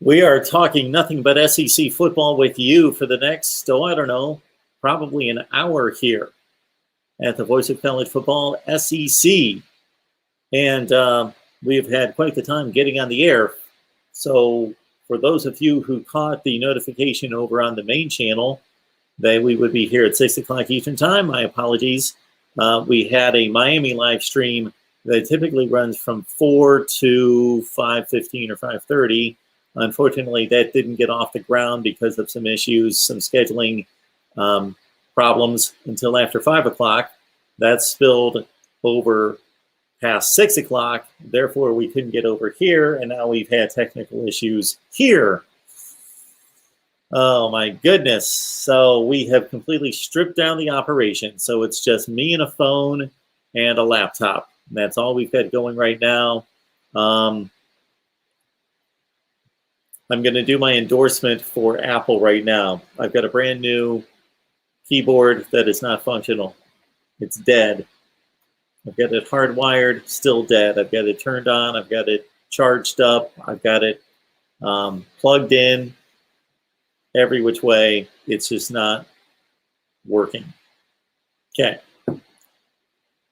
We are talking nothing but SEC football with you for the next, I don't know, probably an hour here at the Voice of College Football, SEC. And we've had quite the time getting on the air. So for those of you who caught the notification over on the main channel that we would be here at 6 o'clock Eastern Time, my apologies. We had a Miami live stream that typically runs from 4 to 5:15 or 5:30. Unfortunately, that didn't get off the ground because of some issues, some scheduling problems until after 5 o'clock. That spilled over past 6 o'clock. Therefore, we couldn't get over here, and now we've had technical issues here. Oh, my goodness. So we have completely stripped down the operation. So it's just me and a phone and a laptop. That's all we've got going right now. I'm going to do my endorsement for Apple right now. I've got a brand new keyboard that is not functional. It's dead. I've got it hardwired, still dead. I've got it turned on. I've got it charged up. I've got it plugged in every which way. It's just not working. Okay.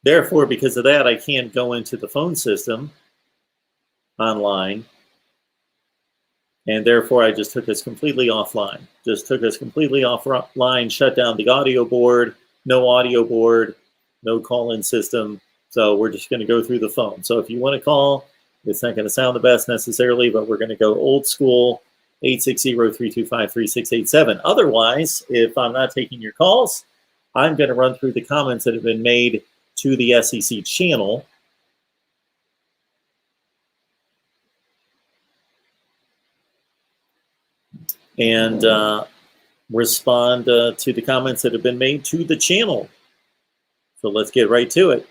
Therefore, because of that, I can't go into the phone system online. And therefore, I just took us completely offline. Shut down the audio board, no audio board, no call-in system. So we're just going to go through the phone. So if you want to call, it's not going to sound the best necessarily, but we're going to go old school, 860-325-3687. Otherwise, if I'm not taking your calls, I'm going to run through the comments that have been made to the SEC channel. And respond to the comments that have been made to the channel. So let's get right to it.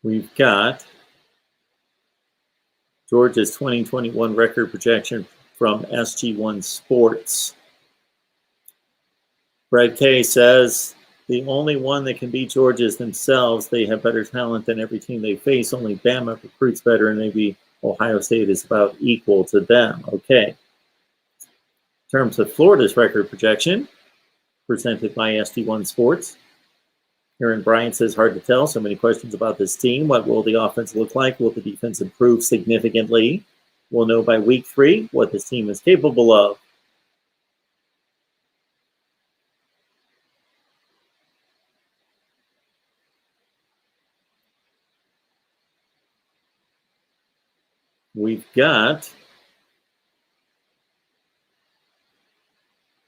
We've got Georgia's 2021 record projection from SG1 Sports. Brad K says, the only one that can beat Georgia is themselves. They have better talent than every team they face. Only Bama recruits better, and maybe Ohio State is about equal to them. Okay. In terms of Florida's record projection, presented by SG1 Sports, Aaron Bryant says, hard to tell. So many questions about this team. What will the offense look like? Will the defense improve significantly? We'll know by week 3 what this team is capable of. We've got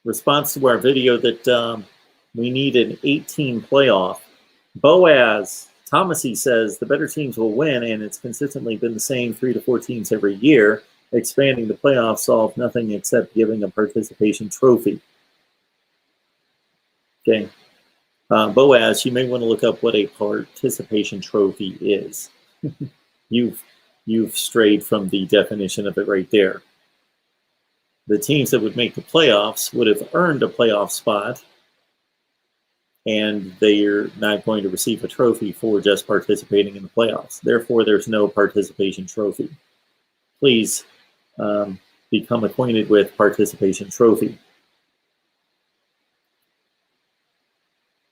response to our video that we need an 18 playoff. Boaz Thomasy says the better teams will win, and it's consistently been the same 3 to 4 teams every year. Expanding the playoffs solved nothing except giving a participation trophy. Okay. Boaz, you may want to look up what a participation trophy is. You've strayed from the definition of it right there. The teams that would make the playoffs would have earned a playoff spot, and they're not going to receive a trophy for just participating in the playoffs. Therefore, there's no participation trophy. Please become acquainted with participation trophy.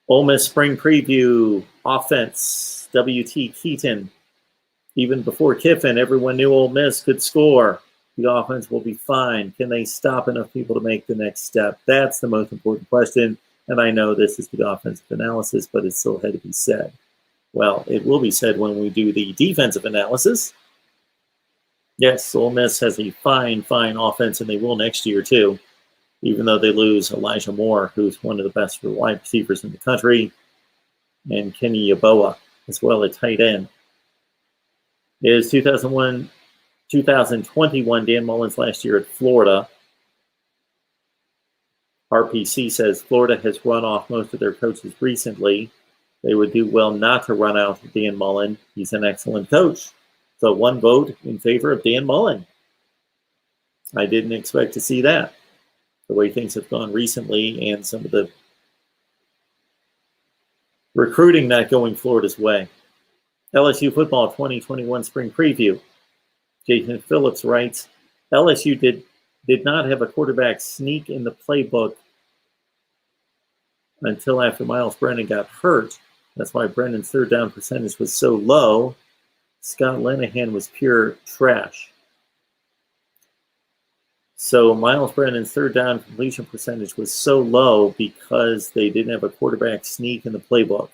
Ole Miss spring preview offense, W.T. Keaton. Even before Kiffin, everyone knew Ole Miss could score. The offense will be fine. Can they stop enough people to make the next step? That's the most important question. And I know this is the offensive analysis, but it still had to be said. Well, it will be said when we do the defensive analysis. Yes, Ole Miss has a fine offense, and they will next year too, even though they lose Elijah Moore, who's one of the best wide receivers in the country, and Kenny Yeboah as well at tight end. It is 2021 Dan Mullen's last year at Florida. RPC says Florida has run off most of their coaches recently. They would do well not to run out Dan Mullen. He's an excellent coach. So 1 vote in favor of Dan Mullen. I didn't expect to see that. The way things have gone recently and some of the recruiting not going Florida's way. LSU football 2021 spring preview. Jason Phillips writes, LSU did not have a quarterback sneak in the playbook until after Miles Brennan got hurt. That's why Brennan's third down percentage was so low. Scott Linehan was pure trash. So Miles Brennan's third down completion percentage was so low because they didn't have a quarterback sneak in the playbook.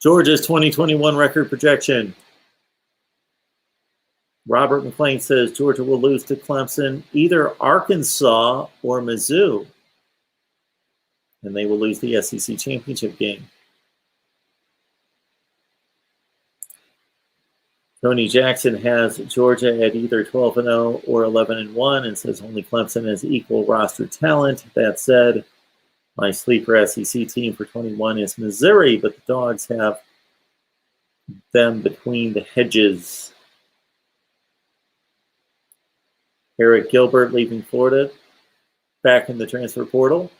Georgia's 2021 record projection. Robert McLean says Georgia will lose to Clemson, either Arkansas or Mizzou. And they will lose the SEC championship game. Tony Jackson has Georgia at either 12-0 or 11-1 and says only Clemson has equal roster talent. That said, my sleeper SEC team for 21 is Missouri, but the Dogs have them between the hedges. Eric Gilbert leaving Florida, back in the transfer portal.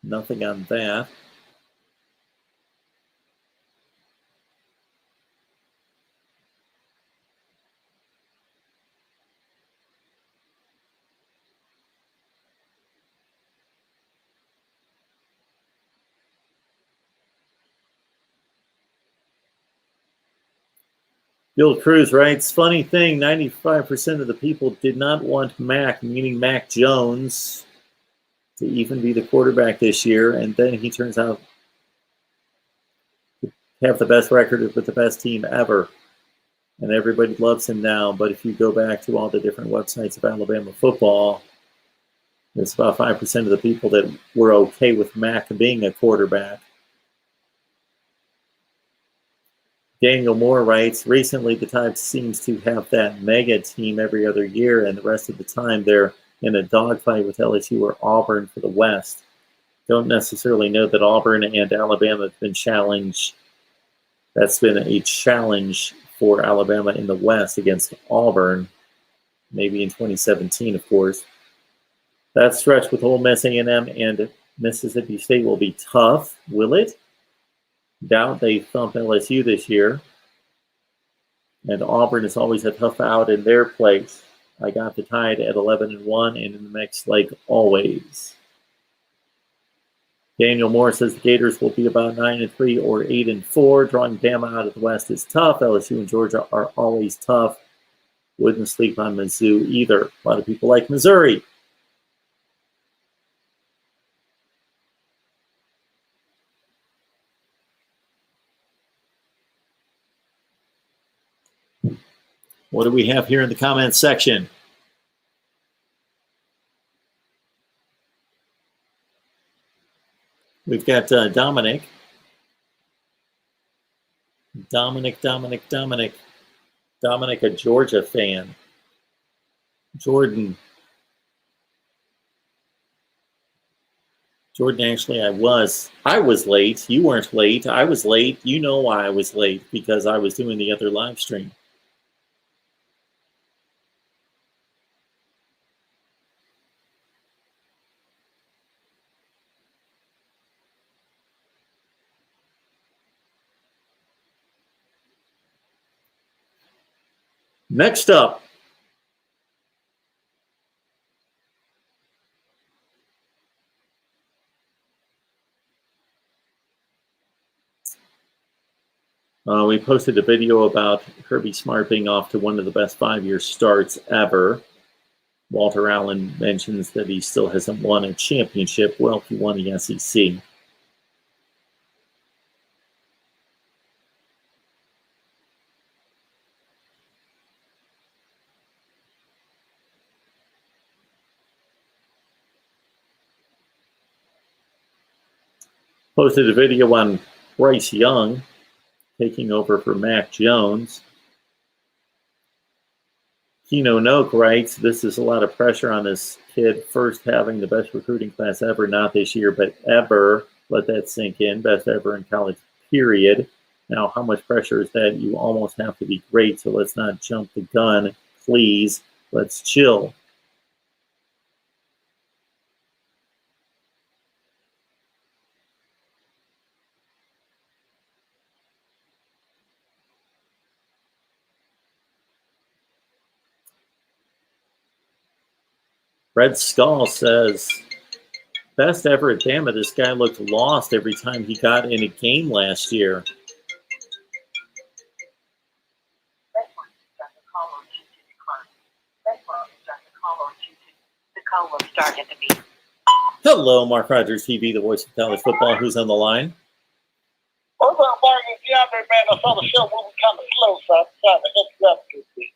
Nothing on that. Bill Cruz writes, funny thing, 95% of the people did not want Mac, meaning Mac Jones, to even be the quarterback this year, and then he turns out to have the best record with the best team ever. And everybody loves him now, but if you go back to all the different websites of Alabama football, there's about 5% of the people that were okay with Mac being a quarterback. Daniel Moore writes, recently the Tide seems to have that mega team every other year, and the rest of the time they're in a dogfight with LSU or Auburn for the West. Don't necessarily know that Auburn and Alabama have been challenged. That's been a challenge for Alabama in the West against Auburn, maybe in 2017, of course. That stretch with Ole Miss, A&M, and Mississippi State will be tough. Will it? Doubt they thump LSU this year. And Auburn is always a tough out in their place. I got the Tide at 11-1 and in the mix like always. Daniel Moore says the Gators will be about 9-3 or 8-4. Drawing Bama out of the West is tough. LSU and Georgia are always tough. Wouldn't sleep on Mizzou either. A lot of people like Missouri. What do we have here in the comments section? We've got Dominic. Dominic, a Georgia fan. Jordan, actually, I was late. You weren't late. I was late. You know why I was late, because I was doing the other live stream. Next up, we posted a video about Kirby Smart being off to one of the best 5-year starts ever. Walter Allen mentions that he still hasn't won a championship. Well, he won the SEC. Posted a video on Bryce Young. taking over for Mac Jones. Keno Noak writes, this is a lot of pressure on this kid, first having the best recruiting class ever, not this year, but ever. Let that sink in. Best ever in college, period. Now, how much pressure is that? You almost have to be great, so let's not jump the gun, please. Let's chill. Red Skull says, best ever at Bama. This guy looked lost every time he got in a game last year. Hello, Mark Rogers TV, the voice of college football. Who's on the line? What's up, Mark? It's DeAndre, man. I saw the show moving kind of slow, so I'm trying to help you out a little bit.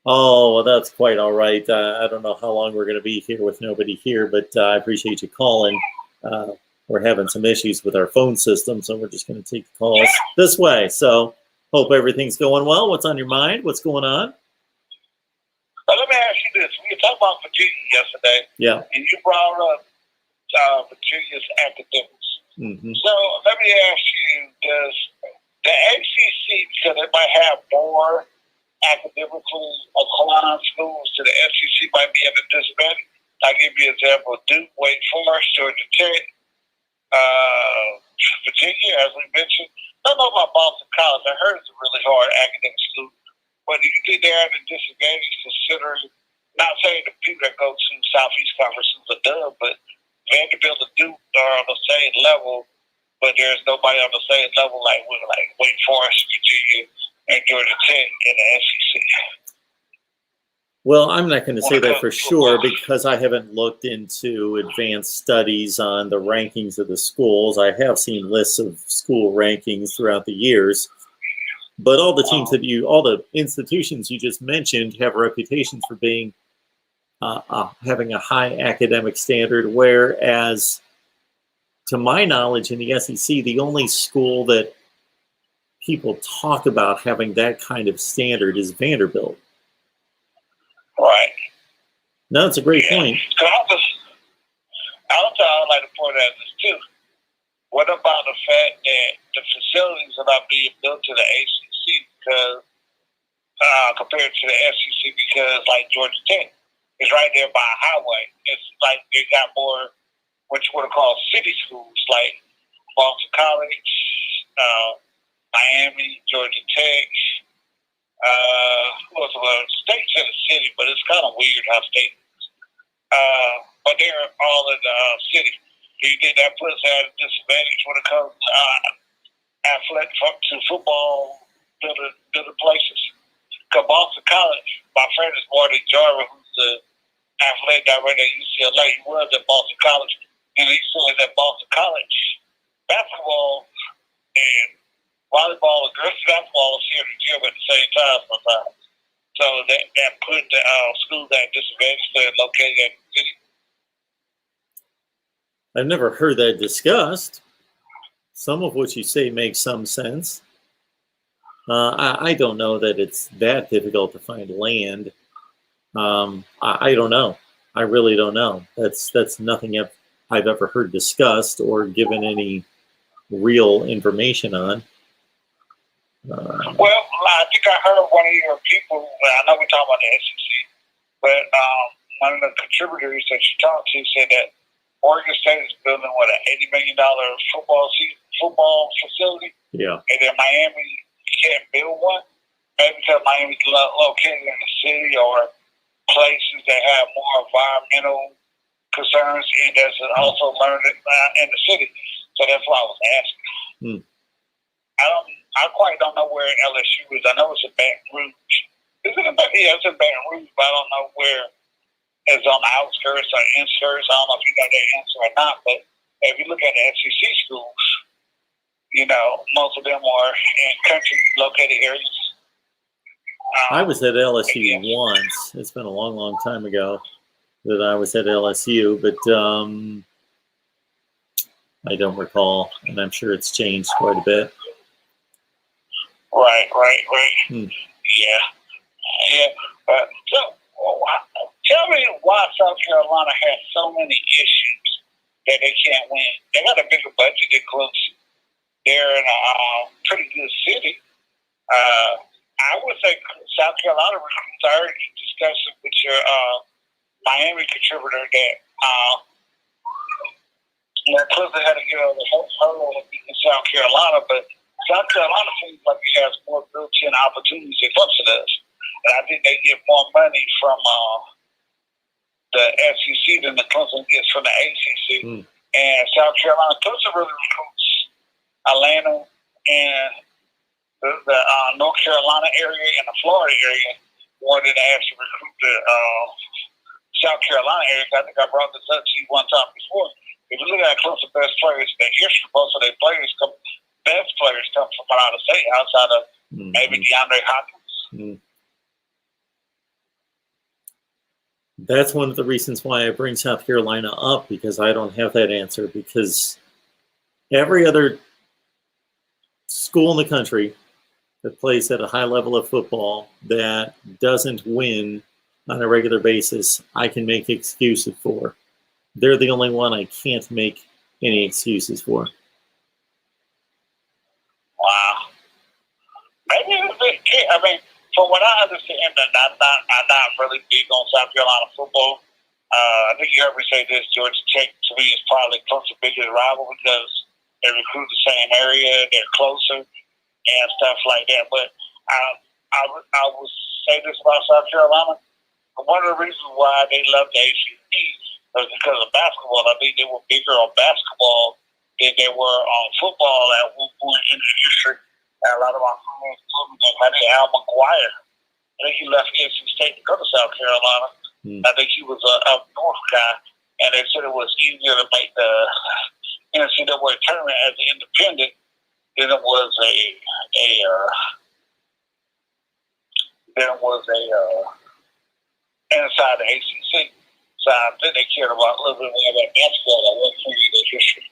Oh, well, that's quite all right. I don't know how long we're going to be here with nobody here, but I appreciate you calling. We're having some issues with our phone system, so we're just going to take the calls this way. So hope everything's going well. What's on your mind? What's going on? Well, let me ask you this. We were talking about Virginia yesterday. Yeah. And you brought up Virginia's academics. Mm-hmm. So let me ask you, does the ACC, because it might have more academically inclined schools to the SEC, might be at a disadvantage? I'll give you an example. Duke, Wake Forest, Georgia Tech, Virginia, as we mentioned. I don't know about Boston College. I heard it's a really hard academic school. But do you think they're at a disadvantage considering, not saying the people that go to Southeast Conference are dumb, but Vanderbilt and Duke are on the same level, but there's nobody on the same level like Wake Forest, Virginia, and Georgia Tech in the SEC. Well, I'm not going to say that for sure because I haven't looked into advanced studies on the rankings of the schools. I have seen lists of school rankings throughout the years, but all the teams all the institutions you just mentioned have reputations for being having a high academic standard, whereas to my knowledge in the SEC, the only school that people talk about having that kind of standard is Vanderbilt. Right. No, that's a great point. I'd like to point out this too. What about the fact that the facilities are not being built to the ACC because compared to the SEC? Because like Georgia Tech is right there by a highway. It's like they got more what you want to call city schools, like Boston College, Miami, Georgia Tech. Who else? Well, State's in the city, but it's kind of weird how State is. But they're all in the city. Do you think that puts at a disadvantage when it comes to athletic to football building places? Because Boston College, my friend is Marty Jarvis, who's the athletic director at UCLA. He was at Boston College, and he's still at Boston College. Basketball and volleyball and girls basketball is here in the gym at the same time sometimes. So that put the schools at disadvantage. They're located in the city. I've never heard that discussed. Some of what you say makes some sense. I don't know that it's that difficult to find land. I don't know. I really don't know. That's nothing I've ever heard discussed or given any real information on. Well, I think I heard one of your people. I know we're talking about the SEC, but one of the contributors that you talked to said that Oregon State is building an $80 million football facility. Yeah. And then Miami can't build one, maybe because Miami's located in the city or places that have more environmental concerns, and there's also learned in the city. So that's why I was asking. I quite don't know where LSU is. I know it's in Baton Rouge. Is it in Baton? Yeah, it's in Baton Rouge, but I don't know where it's on the outskirts or inskirts. I don't know if you got that answer or not. But if you look at the SEC schools, most of them are in country located areas. I was at LSU once. It's been a long, long time ago that I was at LSU, but I don't recall, and I'm sure it's changed quite a bit. Right. Hmm. Yeah. So, tell me why South Carolina has so many issues that they can't win. They got a bigger budget than Clemson. They're in a pretty good city. I would say South Carolina recruits. I heard you discussing with your Miami contributor that Clemson had to get over the hurdle of beating South Carolina, but South Carolina seems like it has more built-in opportunities than Clemson does. And I think they get more money from the SEC than the Clemson gets from the ACC. And South Carolina, Clemson really recruits Atlanta and the North Carolina area and the Florida area more than they actually recruit the South Carolina area. I think I brought this up to you one time before. If you look at Clemson best players, the history most of their best players come from out of state outside of maybe DeAndre Hopkins. That's one of the reasons why I bring South Carolina up, because I don't have that answer, because every other school in the country that plays at a high level of football that doesn't win on a regular basis, I can make excuses for. They're the only one I can't make any excuses for. Wow. Maybe it's a bit, I mean, from what I understand, I'm not really big on South Carolina football. I think you heard me say this, Georgia Tech to me is probably Clemson's biggest rival because they recruit the same area, they're closer, and stuff like that. But I would say this about South Carolina. One of the reasons why they love the ACC was because of basketball. I think they were bigger on basketball than they were on football at one point in the history. And a lot of my friends told me that Al McGuire, I think he left NC State to go to South Carolina. I think he was an up north guy, and they said it was easier to make the NCAA tournament as an independent than it was a inside the ACC. So I think they cared about a little bit more about basketball than what created their history.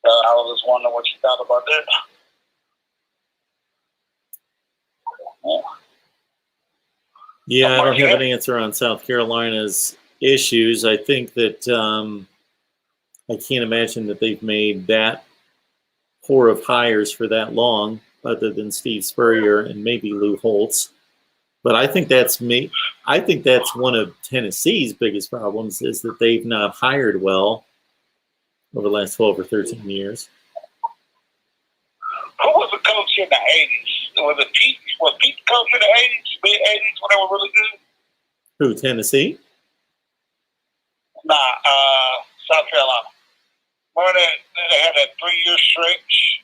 I was just wondering what you thought about that. Yeah, I don't have an answer on South Carolina's issues. I think that I can't imagine that they've made that poor of hires for that long, other than Steve Spurrier and maybe Lou Holtz. But I think that's me. I think that's one of Tennessee's biggest problems, is that they've not hired well over the last 12 or 13 years. Who was the coach in the 80s? Was it Pete? Was Pete the coach in the 80s, mid-80s, when they were really good? Who, Tennessee? Nah, South Carolina. Remember they had that 3-year stretch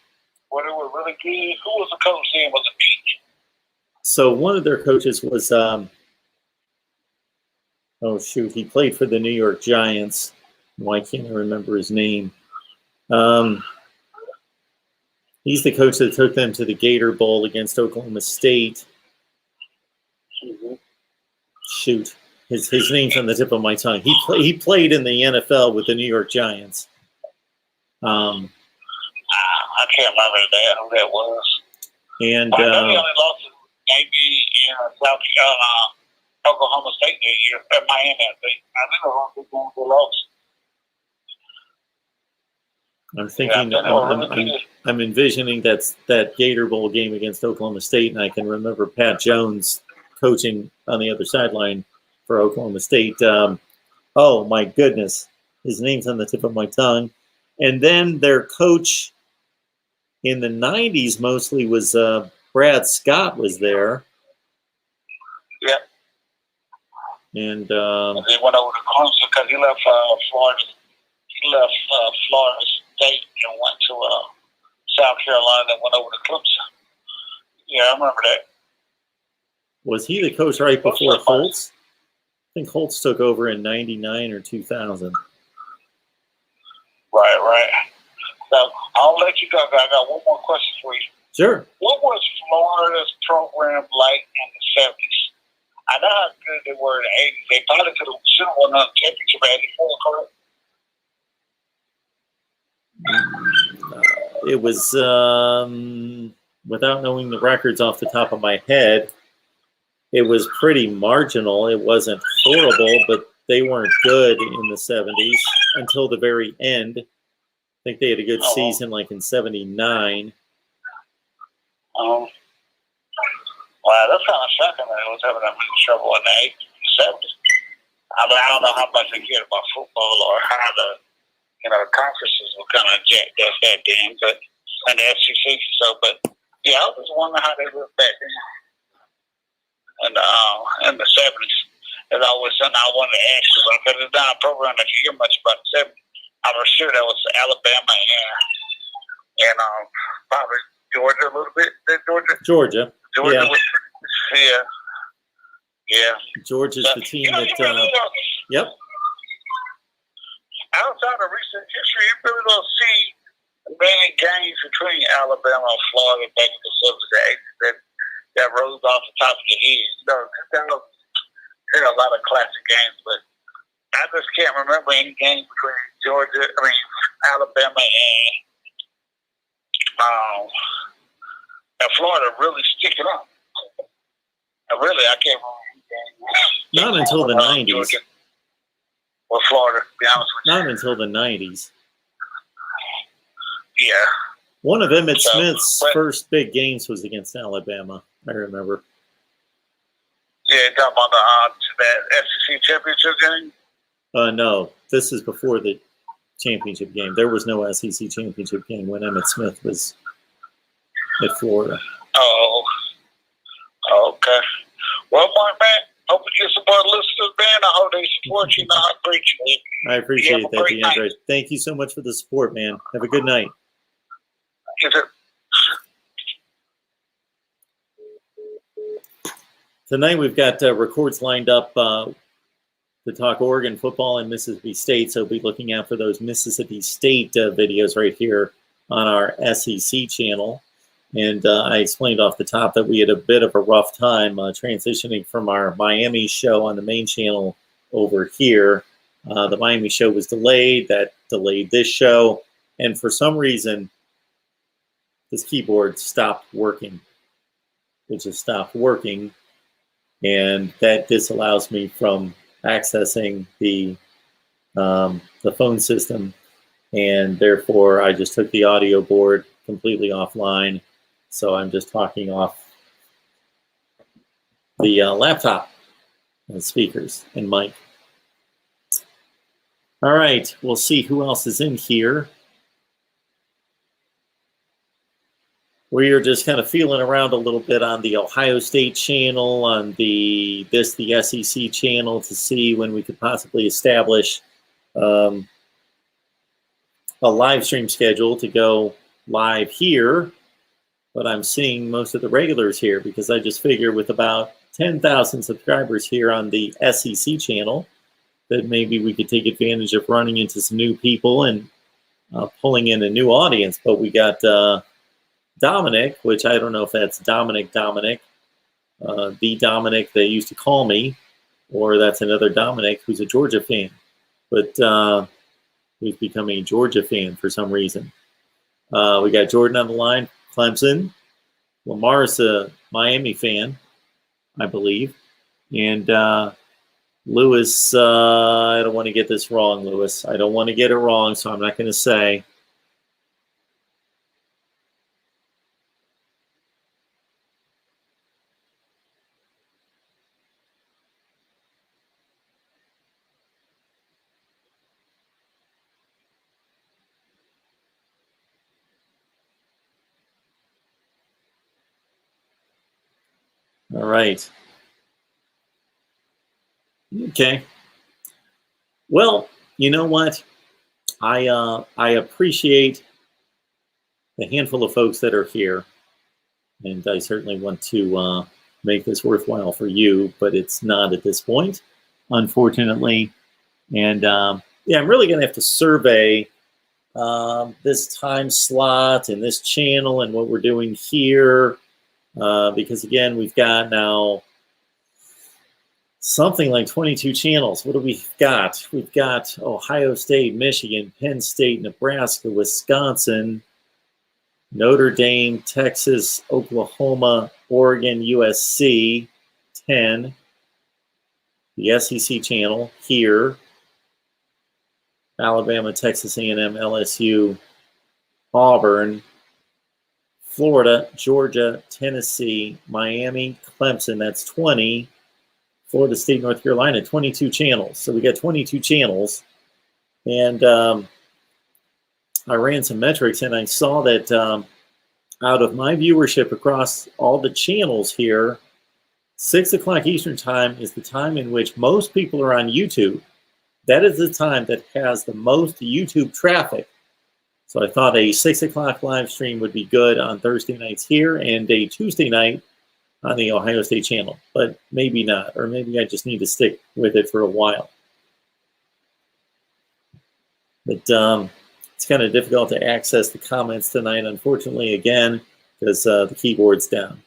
where they were really good? Who was the coach then? Was it Pete? So one of their coaches was, he played for the New York Giants. Why can't I remember his name? He's the coach that took them to the Gator Bowl against Oklahoma State. Shoot, his name's on the tip of my tongue. He played in the NFL with the New York Giants. I can't remember who that was. And I know he only lost maybe in South Carolina, Oklahoma State that year at Miami. I think. I remember who lost. I'm thinking, I'm envisioning that Gator Bowl game against Oklahoma State, and I can remember Pat Jones coaching on the other sideline for Oklahoma State. Oh my goodness, his name's on the tip of my tongue. And then their coach in the 90s mostly was Brad Scott was there. Yeah. And they went over to Clemson because he left Florida. He left Florida State and went to South Carolina and went over to Clemson. Yeah, I remember that. Was he the coach right before Holtz? I think Holtz took over in 99 or 2000. Right. So I'll let you go. I got one more question for you. Sure. What was Florida's program like in the 70s? I know how good they were in the 80s. They probably should have won another championship at 84, correct? it was without knowing the records off the top of my head, it was pretty marginal. It wasn't horrible, but they weren't good in the 70s until the very end. I think they had a good season like in 79. Wow, that's kind of shocking that it was having that much trouble in the 80s and 70s. I mean, I don't know how much they cared about football or how the conferences were kind of jacked up back then, but and the FCC. So, but yeah, I was just wondering how they looked back then in the 70s. It's always something I wanted to ask you about because it's not a program that you hear much about the 70s. I was sure that was Alabama and probably Georgia a little bit. Georgia. Yeah. Yeah. Georgia's the team that. Yep. Outside of recent history, you really don't see many games between Alabama and Florida back in the 70s that rose off the top of your head. There are a lot of classic games, but I just can't remember any game between Alabama and Florida really sticking up. I can't remember. Not until the 90s. Or Florida, to be honest with you. Not until the 90s. Yeah. One of Emmitt Smith's first big games was against Alabama, I remember. Yeah, you're talking about that SEC championship game? No, this is before the championship game. There was no SEC championship game when Emmitt Smith was at Florida. Oh, okay. Well, Mark, man, hope you get support listeners, man. I hope they support you. I appreciate it. I appreciate that, DeAndre. Thank you so much for the support, man. Have a good night. Yes, sir. Tonight we've got records lined up to talk Oregon football and Mississippi State, so we'll be looking out for those Mississippi State videos right here on our SEC channel. And I explained off the top that we had a bit of a rough time transitioning from our Miami show on the main channel over here. The Miami show was delayed. That delayed this show. And for some reason, this keyboard stopped working. It just stopped working. And that disallows me from accessing the phone system. And therefore, I just took the audio board completely offline. So I'm just talking off the laptop and speakers and mic. All right, we'll see who else is in here. We are just kind of feeling around a little bit on the Ohio State channel, on the SEC channel to see when we could possibly establish a live stream schedule to go live here. But I'm seeing most of the regulars here because I just figure with about 10,000 subscribers here on the SEC channel that maybe we could take advantage of running into some new people and pulling in a new audience. But we got Dominic, which I don't know if that's Dominic, the Dominic they used to call me, or that's another Dominic who's a Georgia fan, but who's becoming a Georgia fan for some reason. We got Jordan on the line, Clemson. Lamar's a Miami fan, I believe. And Lewis, I don't want to get this wrong, Lewis. I don't want to get it wrong, so I'm not going to say. All right. Okay. Well, you know what? I appreciate the handful of folks that are here, and I certainly want to make this worthwhile for you, but it's not at this point, unfortunately. And yeah, I'm really going to have to survey this time slot and this channel and what we're doing here. Because again, we've got now something like 22 channels. What do we got? We've got Ohio State, Michigan, Penn State, Nebraska, Wisconsin, Notre Dame, Texas, Oklahoma, Oregon, USC, 10. The SEC channel here. Alabama, Texas A&M, LSU, Auburn, Florida, Georgia, Tennessee, Miami, Clemson. That's 20. Florida State, North Carolina, 22 channels. So we got 22 channels. And I ran some metrics, and I saw that out of my viewership across all the channels here, 6 o'clock Eastern time is the time in which most people are on YouTube. That is the time that has the most YouTube traffic. So I thought a 6 o'clock live stream would be good on Thursday nights here and a Tuesday night on the Ohio State channel, but maybe not, or maybe I just need to stick with it for a while. But it's kind of difficult to access the comments tonight, unfortunately, again, because the keyboard's down.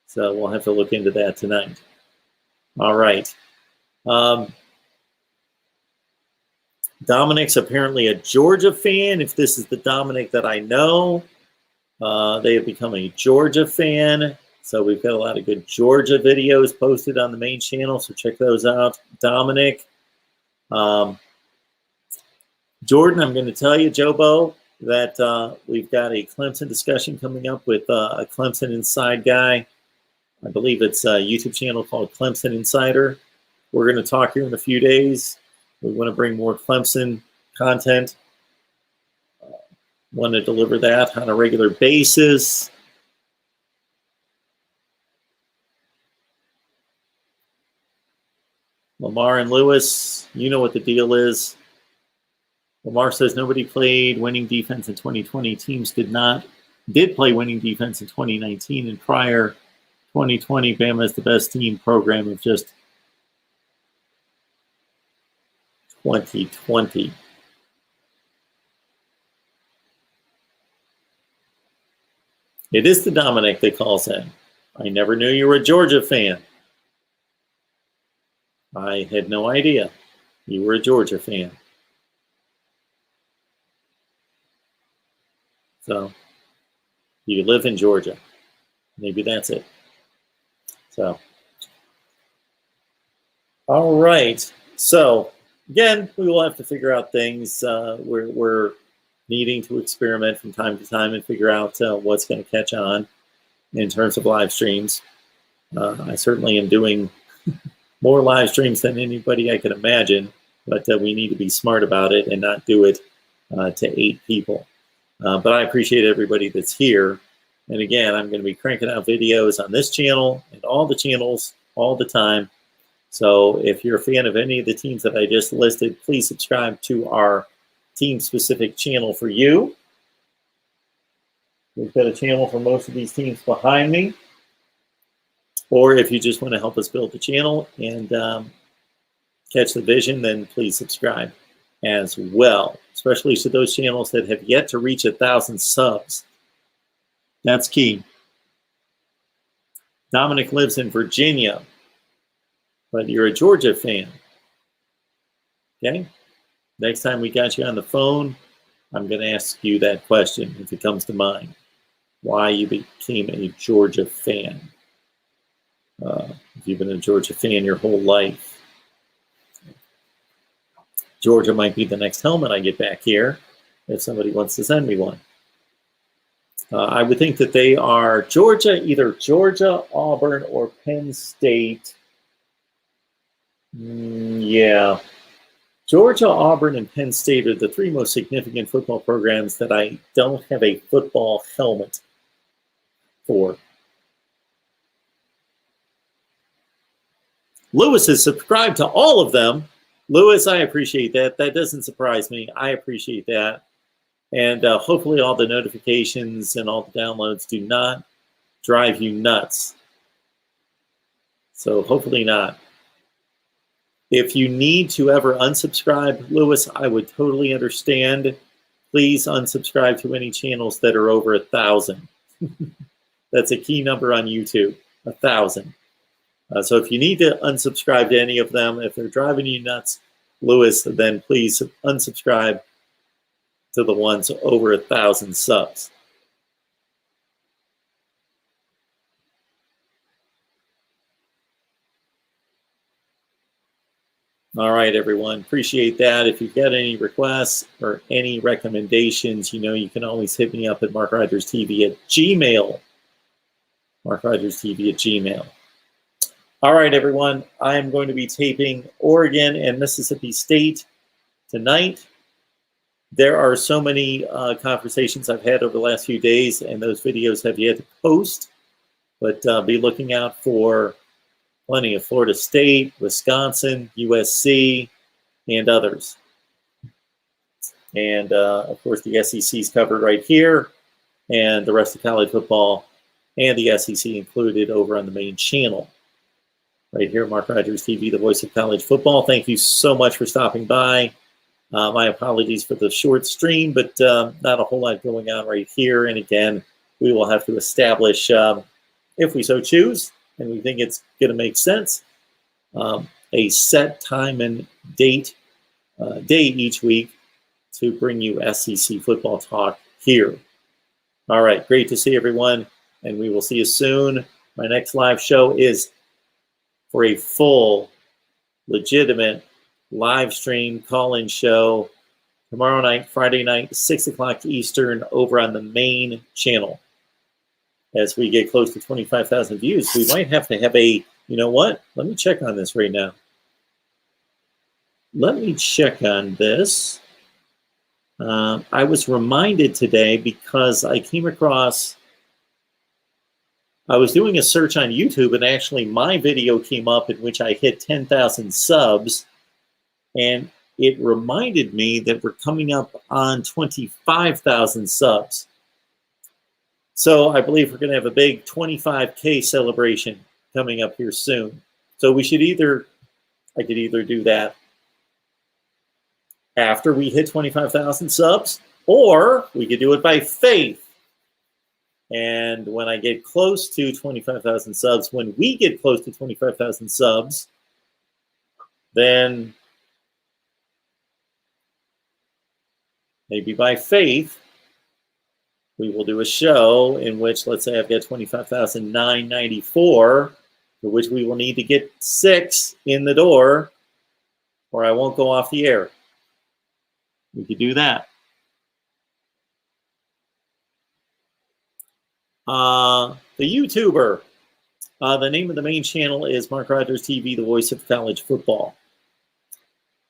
So we'll have to look into that tonight. All right. Dominic's apparently a Georgia fan. If this is the Dominic that I know, they have become a Georgia fan. So we've got a lot of good Georgia videos posted on the main channel, so check those out. Dominic. Jordan, I'm going to tell you, Jobo, that we've got a Clemson discussion coming up with a Clemson Inside guy. I believe it's a YouTube channel called Clemson Insider. We're going to talk here in a few days. We want to bring more Clemson content. Want to deliver that on a regular basis. Lamar and Lewis, you know what the deal is. Lamar says nobody played winning defense in 2020. Teams did play winning defense in 2019 and prior 2020. Bama is the best team program of just 2020. It is the Dominic that calls in. I never knew you were a Georgia fan. I had no idea you were a Georgia fan. So you live in Georgia. Maybe that's it. So, all right. So again, we will have to figure out things. We're needing to experiment from time to time and figure out what's going to catch on in terms of live streams. I certainly am doing more live streams than anybody I could imagine, but we need to be smart about it and not do it to 8 people. But I appreciate everybody that's here. And again, I'm going to be cranking out videos on this channel and all the channels all the time. So if you're a fan of any of the teams that I just listed, please subscribe to our team-specific channel for you. We've got a channel for most of these teams behind me. Or if you just want to help us build the channel and catch the vision, then please subscribe as well, especially to those channels that have yet to reach 1,000 subs. That's key. Dominic lives in Virginia, but you're a Georgia fan. Okay? Next time we got you on the phone, I'm going to ask you that question if it comes to mind. Why you became a Georgia fan. If you've been a Georgia fan your whole life. Georgia might be the next helmet I get back here if somebody wants to send me one. I would think that they are Georgia, either Georgia, Auburn, or Penn State. Yeah. Georgia, Auburn, and Penn State are the 3 most significant football programs that I don't have a football helmet for. Lewis is subscribed to all of them. Lewis, I appreciate that. That doesn't surprise me. I appreciate that. And hopefully all the notifications and all the downloads do not drive you nuts. So hopefully not. If you need to ever unsubscribe, Lewis, I would totally understand. Please unsubscribe to any channels that are over 1,000. That's a key number on YouTube, 1,000. So if you need to unsubscribe to any of them, if they're driving you nuts, Lewis, then please unsubscribe to the ones over 1,000 subs. All right, everyone. Appreciate that. If you've got any requests or any recommendations, you can always hit me up at markrogerstv at Gmail. markrogerstv at Gmail. All right, everyone. I am going to be taping Oregon and Mississippi State tonight. There are so many conversations I've had over the last few days, and those videos have yet to post. But be looking out for plenty of Florida State, Wisconsin, USC, and others. And, of course, the SEC is covered right here, and the rest of college football and the SEC included over on the main channel. Right here, Mark Rogers TV, the voice of college football. Thank you so much for stopping by. My apologies for the short stream, but not a whole lot going on right here. And again, we will have to establish, if we so choose, and we think it's going to make sense, a set time and day each week to bring you SEC football talk here. All right, great to see everyone, and we will see you soon. My next live show is for a full, legitimate live stream call-in show tomorrow night, Friday night, 6 o'clock Eastern, over on the main channel. As we get close to 25,000 views, we might have to have a, you know what? Let me check on this right now. Let me check on this. I was reminded today because I came across, I was doing a search on YouTube, and actually my video came up in which I hit 10,000 subs, and it reminded me that we're coming up on 25,000 subs. So I believe we're going to have a big 25K celebration coming up here soon. So we should I could either do that after we hit 25,000 subs, or we could do it by faith. And when I get close to 25,000 subs, when we get close to 25,000 subs, then maybe by faith, we will do a show in which, let's say I've got 25,994, for which we will need to get 6 in the door, or I won't go off the air. We could do that. The YouTuber, the name of the main channel is Mark Rogers TV, the voice of college football.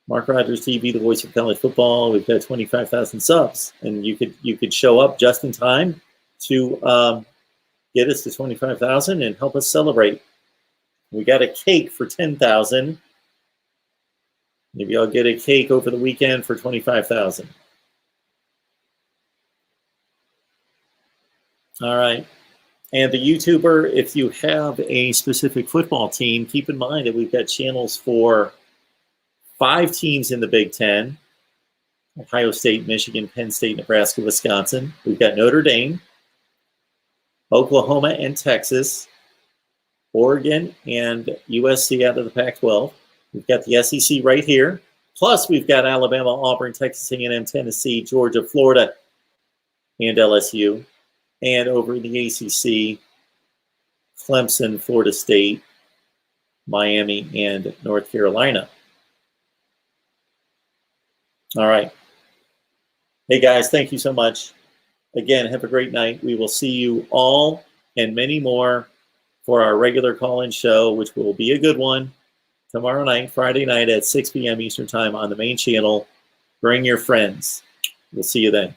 Mark Rogers TV, the voice of college football. We've got 25,000 subs, and you could show up just in time to get us to 25,000 and help us celebrate. We got a cake for 10,000. Maybe I'll get a cake over the weekend for 25,000. All right. And the YouTuber, if you have a specific football team, keep in mind that we've got channels for 5 teams in the Big Ten: Ohio State, Michigan, Penn State, Nebraska, Wisconsin. We've got Notre Dame, Oklahoma and Texas, Oregon and USC out of the Pac-12. We've got the SEC right here. Plus, we've got Alabama, Auburn, Texas A&M, Tennessee, Georgia, Florida, and LSU. And over in the ACC, Clemson, Florida State, Miami, and North Carolina. All right. Hey, guys, thank you so much. Again, have a great night. We will see you all and many more for our regular call-in show, which will be a good one, tomorrow night, Friday night at 6 p.m. Eastern Time on the main channel. Bring your friends. We'll see you then.